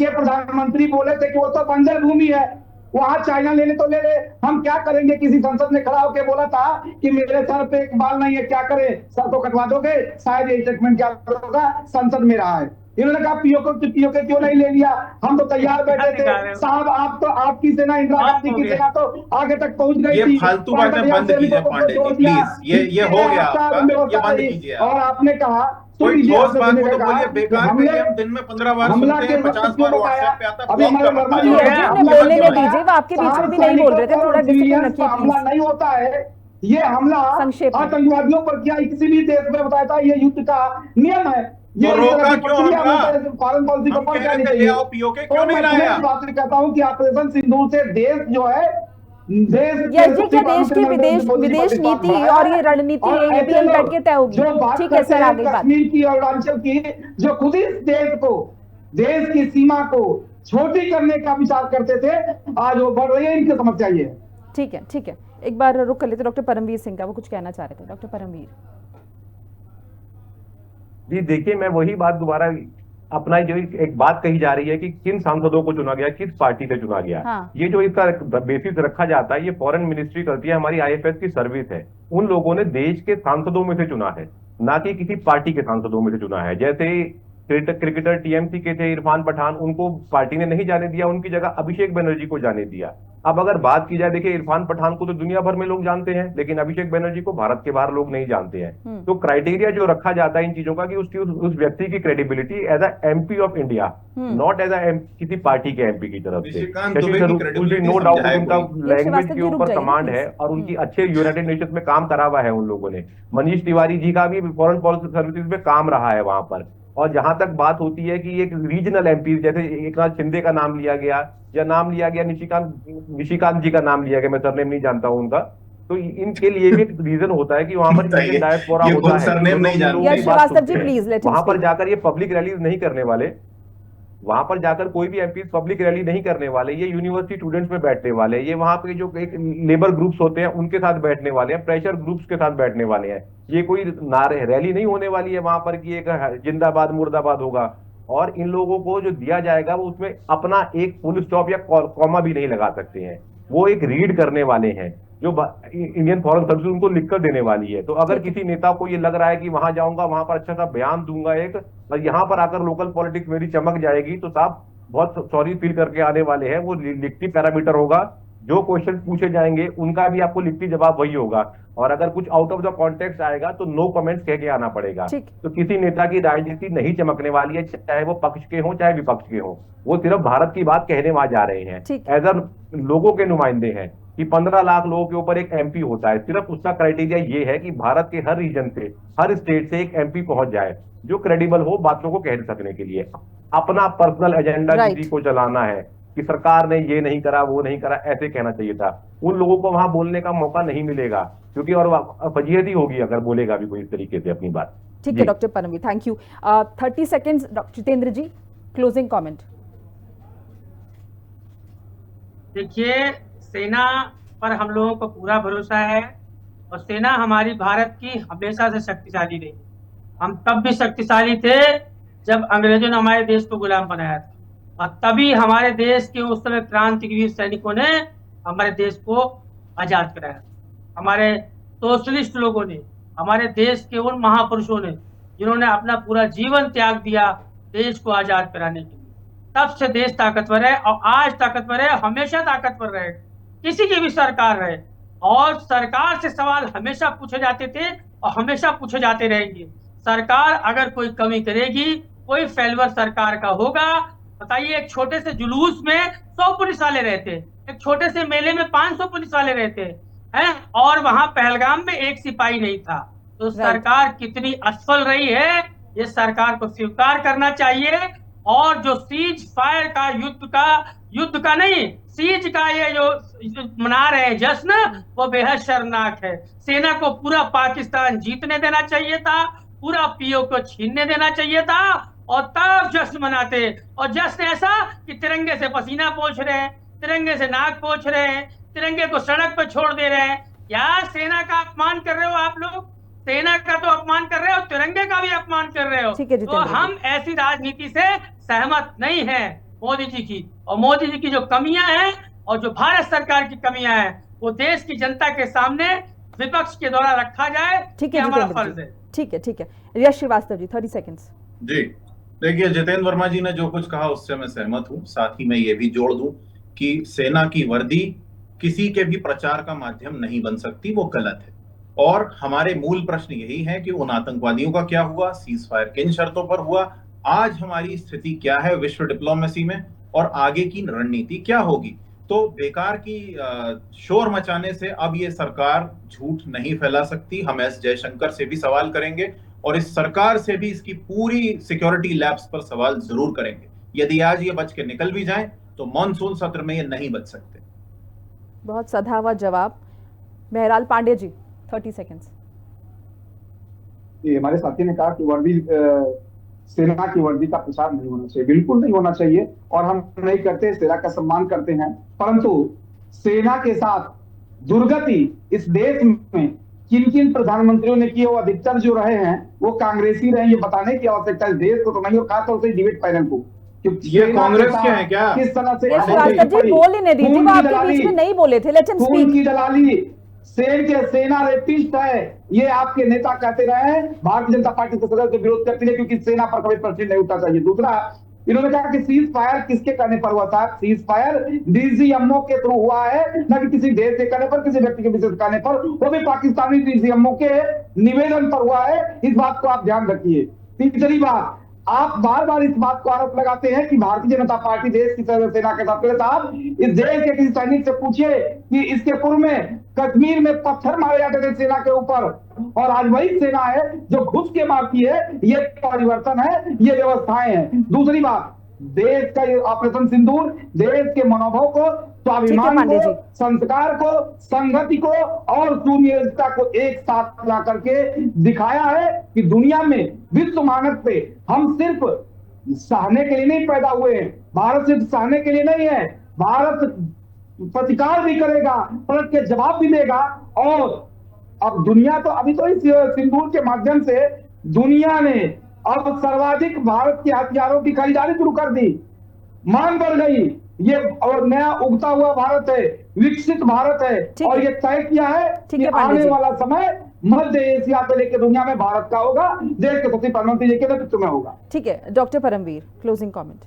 प्रधानमंत्री बोले थे कि वो तो बंजर भूमि है, वहां चाइना ले ले तो ले ले, हम क्या करेंगे। किसी संसद ने खड़ा होकर बोला था कि मेरे सर पे एक बाल नहीं है, क्या करें, सर तो कटवा दोगे। शायद ये स्टेटमेंट क्या होगा, संसद में रहा है। इन्होंने कहा पीओके क्यों नहीं ले लिया, हम तो तैयार बैठे थे। साहब आप तो, आपकी सेना, इंदिरा गांधी की सेना तो आगे तक पहुंच गई थी। ये फालतू बातें बंद कीजिए पांडे जी प्लीज, ये हो गया आपका, ये बंद कीजिए। और आपने कहा कोई ठोस बात को तो बोलिए, बेकार के लिए हम दिन में 15 बार सुनते हैं, 50 बार व्हाट्सएप पे आता है। बोलने में दीजिए, वो आपके बीच में भी नहीं बोल रहे थे, थोड़ा डिसिप्लिन रखिए हमला नहीं होता है। ये हमला आतंकवादियों पर किया, किसी भी देश में बताया था, ये युद्ध का नियम है। ये रोका क्यों हमला? फॉरेन पॉलिसी को पढ़ जानी चाहिए। पीओके क्यों नहीं लाया? बात कहता हूँ कि ऑपरेशन सिंदूर से देश जो है, देश की विदेश नीति और ये रणनीति ये भी हम बैठ के तय होगी। ठीक है सर, आगे बात। कश्मीर की और अरुणाचल की, जो खुद इस देश को, देश की सीमा को छोटी करने का विचार करते थे, आज वो बढ़ रही है। इनकी समस्या ये है। ठीक है, एक बार रुक कर लेते। डॉक्टर परमवीर सिंह का, वो कुछ कहना चाह रहे थे। डॉक्टर परमवीर जी, देखिए मैं वही बात दोबारा, अपना जो एक बात कही जा रही है कि किन सांसदों को चुना गया, किस पार्टी से चुना गया। हाँ। ये जो इसका बेसिस रखा जाता है, ये फॉरेन मिनिस्ट्री करती है, हमारी आईएफएस की सर्विस है। उन लोगों ने देश के सांसदों में से चुना है, ना कि किसी पार्टी के सांसदों में से चुना है। जैसे क्रिकेटर टीएमसी के थे इरफान पठान, उनको पार्टी ने नहीं जाने दिया, उनकी जगह अभिषेक बनर्जी को जाने दिया। अब अगर बात की जाए, देखिए इरफान पठान को तो दुनिया भर में लोग जानते हैं, लेकिन अभिषेक बनर्जी को भारत के बाहर लोग नहीं जानते हैं। तो क्राइटेरिया जो रखा जाता है इन चीजों का, कि उसकी उस व्यक्ति की credibility as a MP of India, not as a किसी पार्टी के एमपी की तरफ से। नो डाउट उनका लैंग्वेज के ऊपर कमांड है और उनकी अच्छे यूनाइटेड नेशंस में काम करा हुआ है उन लोगों ने। मनीष तिवारी जी का भी फॉरेन पॉलिसी सर्विसेज में काम रहा है वहां पर। और जहां तक बात होती है कि एक रीजनल एमपी, जैसे एकनाथ शिंदे का नाम लिया गया, या नाम लिया गया निशिकांत जी का नाम लिया गया, मैं सरनेम नहीं जानता हूं उनका, तो इनके लिए भी एक रीजन होता है कि वहां पर इंडियन डायस्पोरा होता है, वहां पर जाकर ये पब्लिक रैलीज नहीं करने वाले, वहां पर जाकर कोई भी एमपी पब्लिक रैली नहीं करने वाले। ये यूनिवर्सिटी स्टूडेंट्स में बैठने वाले, ये वहां पे जो एक लेबर ग्रुप्स होते हैं उनके साथ बैठने वाले हैं, प्रेशर ग्रुप्स के साथ बैठने वाले हैं। ये कोई नारे रैली नहीं होने वाली है वहां पर कि एक जिंदाबाद मुर्दाबाद होगा। और इन लोगों को जो दिया जाएगा वो उसमें अपना एक फुल स्टॉप या कॉमा भी नहीं लगा सकते हैं। वो एक रीड करने वाले हैं, जो इंडियन फॉरेन सर्विस उनको लिखकर देने वाली है। तो अगर किसी नेता को ये लग रहा है कि वहां जाऊंगा, वहां पर अच्छा सा बयान दूंगा एक, और यहाँ पर आकर लोकल पॉलिटिक्स मेरी चमक जाएगी, तो साहब बहुत सॉरी फील करके आने वाले हैं। वो लिखती पैरामीटर होगा, जो क्वेश्चन पूछे जाएंगे उनका भी आपको लिखती जवाब वही होगा। और अगर कुछ आउट ऑफ द कॉन्टेक्स्ट आएगा तो नो कमेंट्स कह के आना पड़ेगा। तो किसी नेता की राजनीति नहीं चमकने वाली है, चाहे वो पक्ष के हों चाहे विपक्ष के हों। वो सिर्फ भारत की बात कहने वहां जा रहे हैं, एज अ लोगों के नुमाइंदे हैं। कि 15 लाख लोगों के ऊपर एक एमपी होता है, सिर्फ उसका क्राइटेरिया ये है कि भारत के हर रीजन से, हर स्टेट से एक एमपी पहुंच जाए, जो क्रेडिबल हो बातों को कह सकने के लिए। अपना पर्सनल एजेंडा किसी को चलाना है कि सरकार ने ये नहीं करा, वो नहीं करा, ऐसे कहना चाहिए था। उन लोगों को वहां बोलने का मौका नहीं मिलेगा, क्योंकि और फजीहत ही होगी अगर बोलेगा भी कोई इस तरीके से अपनी बात। ठीक है doctor Paramvir, thank you. 30 seconds doctor Jitendra ji, closing comment. देखिए, सेना पर हम लोगों को पूरा भरोसा है और सेना हमारी भारत की हमेशा से शक्तिशाली रही। हम तब भी शक्तिशाली थे जब अंग्रेजों ने हमारे देश को गुलाम बनाया था, और तभी हमारे देश के उस समय क्रांतिवीर सैनिकों ने हमारे देश को आजाद कराया। हमारे सोशलिस्ट लोगों ने, हमारे देश के उन महापुरुषों ने जिन्होंने अपना पूरा जीवन त्याग दिया देश को आजाद कराने के लिए। तब से देश ताकतवर है और आज ताकतवर है, हमेशा ताकतवर रहे, किसी की भी सरकार रहे। और सरकार से सवाल हमेशा पूछे जाते थे और हमेशा पूछे जाते रहेंगे। सरकार अगर कोई कमी करेगी, कोई फेल्यूर सरकार का होगा। बताइए, एक छोटे से जुलूस में 100 पुलिस वाले रहते, एक छोटे से मेले में 500 पुलिस वाले रहते हैं, और वहां पहलगाम में एक सिपाही नहीं था। तो सरकार कितनी असफल रही है, ये सरकार को स्वीकार करना चाहिए। और जो सीज फायर का युद्ध का नहीं, सीज का ये जो मना रहे हैं जश्न, वो बेहद शर्मनाक है। सेना को पूरा पाकिस्तान जीतने देना चाहिए था, पूरा पीओ को छीनने देना चाहिए था, और तब जश्न मनाते। और जश्न ऐसा कि तिरंगे से पसीना पोंछ रहे हैं, तिरंगे से नाक पोंछ रहे हैं, तिरंगे को सड़क पर छोड़ दे रहे हैं। यार, सेना का अपमान कर रहे हो आप लोग, सेना का तो अपमान कर रहे हो, तिरंगे का भी अपमान कर रहे हो। तो हम ऐसी राजनीति से सहमत नहीं है मोदी जी की। और मोदी जी की जो कमियां हैं और जो भारत सरकार की कमियां हैं, वो देश की जनता के सामने विपक्ष के द्वारा रखा जाए। ठीक है, हमारा फर्ज है। ठीक है, ठीक है। यश श्रीवास्तव जी, 30 सेकंड्स। जी, देखिए, जितेंद्र वर्मा जी ने जो कुछ कहा उससे मैं सहमत हूं। साथ ही मैं ये भी जोड़ दूं कि सेना की वर्दी किसी के भी प्रचार का माध्यम नहीं बन सकती, वो गलत है। और हमारे मूल प्रश्न यही है कि उन आतंकवादियों का क्या हुआ, सीज फायर किन शर्तों पर हुआ, आज हमारी स्थिति क्या है विश्व डिप्लोमेसी में, और आगे की रणनीति क्या होगी। तो बेकार की शोर मचाने से अब ये सरकार झूठ नहीं फैला सकती। हम एस जयशंकर से भी सवाल करेंगे और इस सरकार से भी इसकी पूरी सिक्योरिटी लैब्स पर सवाल जरूर करेंगे। यदि आज ये बच के निकल भी जाएं तो मॉनसून सत्र में ये नहीं बच सकते। बहुत सधा हुआ जवाब। बहरहाल पांडे जी, 30 सेकंड्स। हमारे साथी ने कहा कि वर्दी, सेना की वर्दी का प्रचार नहीं होना चाहिए। बिल्कुल नहीं होना चाहिए, और हम नहीं करते, सेना का सम्मान करते हैं। परंतु सेना के साथ दुर्गति इस देश में किन किन प्रधानमंत्रियों ने की, वो अधिकतर जो रहे हैं वो कांग्रेसी रहे। ये बताने की आवश्यकता है देश को तो नहीं, और खासतौर से डिबेट पैनल को। ये कांग्रेस के हैं क्या? किस तरह से जी बोल ही नहीं दी थी, वो आपके बीच में नहीं बोले थे। Let him speak. की दलाली, सेना रेपिस्ट है, ये आपके नेता कहते रहे हैं। भारतीय जनता पार्टी के सदस्य विरोध करती है क्योंकि सेना पर कभी प्रश्न नहीं उठना चाहिए। दूसरा, इन्होंने कहा कि सीज फायर किसके कहने पर हुआ था। सीज फायर डीजीएमओ के थ्रू हुआ है, न कि किसी देश के कहने पर, किसी व्यक्ति के विशेष कहने पर, वो भी पाकिस्तानी डीजीएमओ के निवेदन पर हुआ है। इस बात को आप ध्यान रखिए। तीसरी बात, आप बार बार इस बात को आरोप लगाते हैं कि भारतीय जनता पार्टी देश की सेना के साथ। साहब, इस देश के किसी सैनिक से पूछिए कि इसके पूर्व में कश्मीर में पत्थर मारे जाते थे सेना के ऊपर, और आज वही सेना है जो घुस के मारती है। ये परिवर्तन है, ये व्यवस्थाएं हैं। दूसरी बात, देश का ये ऑपरेशन सिंदूर देश के मनोभाव को, स्वाभिमान को, संस्कार को, संगति को और सुनियोजितता को एक साथ ला करके दिखाया है कि दुनिया में विश्व मानक पे हम सिर्फ सहने के लिए नहीं पैदा हुए हैं। भारत सिर्फ सहने के लिए नहीं है, भारत प्रतिकार भी करेगा, पलट के जवाब भी देगा। और अब दुनिया तो अभी तो इस सिंदूर के माध्यम से दुनिया ने अब सर्वाधिक भारत के हथियारों की खरीदारी शुरू कर दी। मांग बढ़ गई। ये और नया उगता हुआ भारत है, विकसित भारत है, और ये तय किया है कि आने वाला समय मध्य एशिया से लेकर दुनिया में भारत का होगा, देश के सचिव प्रधानमंत्री जी के नेतृत्व में होगा। ठीक है, डॉक्टर परमवीर, क्लोजिंग कमेंट।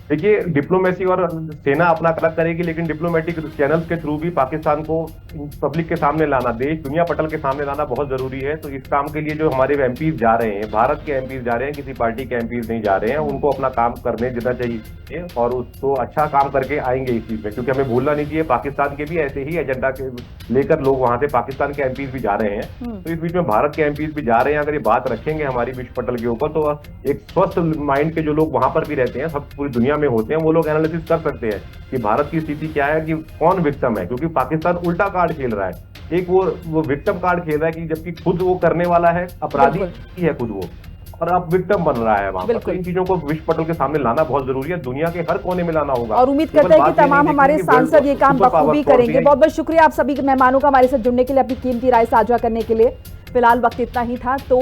देखिए, डिप्लोमेसी और सेना अपना अलग करेगी, लेकिन डिप्लोमेटिक चैनल्स के थ्रू भी पाकिस्तान को पब्लिक के सामने लाना, देश दुनिया पटल के सामने लाना बहुत जरूरी है। तो इस काम के लिए जो हमारे एमपीज जा रहे हैं, भारत के एमपीज जा रहे हैं, किसी पार्टी के एमपीज नहीं जा रहे हैं, उनको अपना काम करने देना चाहिए और उसको अच्छा काम करके आएंगे इस चीज में। क्योंकि हमें भूलना नहीं चाहिए, पाकिस्तान के भी ऐसे ही एजेंडा के लेकर लोग वहां से पाकिस्तान के एमपीज भी जा रहे हैं। तो इस बीच में भारत के एमपीज भी जा रहे हैं। अगर ये बात रखेंगे हमारी विश्व पटल के ऊपर, तो एक स्वस्थ माइंड के जो लोग वहां पर भी रहते हैं, सब पूरी दुनिया में होते हैं, वो लोग एनालिसिस कर सकते हैं कि भारत की स्थिति क्या है, कि कौन विक्टिम है। क्योंकि पाकिस्तान उल्टा कार्ड खेल रहा है। एक वो विक्टिम कार्ड खेल रहा है कि जबकि खुद वो करने वाला है, अपराधी ही है खुद वो, और अब विक्टिम बन रहा है वहां पर। तो इन चीजों को विश्व पटल के सामने लाना बहुत जरूरी है, दुनिया के हर कोने में लाना होगा। और उम्मीद करते हैं कि तमाम हमारे सांसद ये काम बखूबी करेंगे। बहुत बहुत शुक्रिया आप सभी मेहमानों का हमारे साथ जुड़ने के लिए, अपनी कीमती राय साझा करने के लिए। फिलहाल वक्त इतना ही था। तो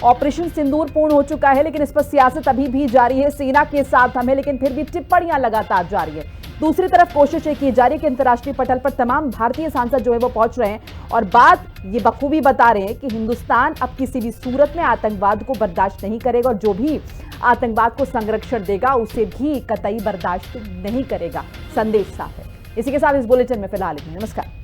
ऑपरेशन सिंदूर पूर्ण हो चुका है, लेकिन इस पर सियासत अभी भी जारी है। सेना के साथ हम है, लेकिन फिर भी टिप्पणियां लगातार जारी है। दूसरी तरफ कोशिश ये की जा रही है कि अंतर्राष्ट्रीय पटल पर तमाम भारतीय सांसद जो है वो पहुंच रहे हैं और बात ये बखूबी बता रहे हैं कि हिंदुस्तान अब किसी भी सूरत में आतंकवाद को बर्दाश्त नहीं करेगा और जो भी आतंकवाद को संरक्षण देगा उसे भी कतई बर्दाश्त नहीं करेगा। संदेश साफ है। इसी के साथ इस बुलेटिन में फिलहाल इतना। नमस्कार।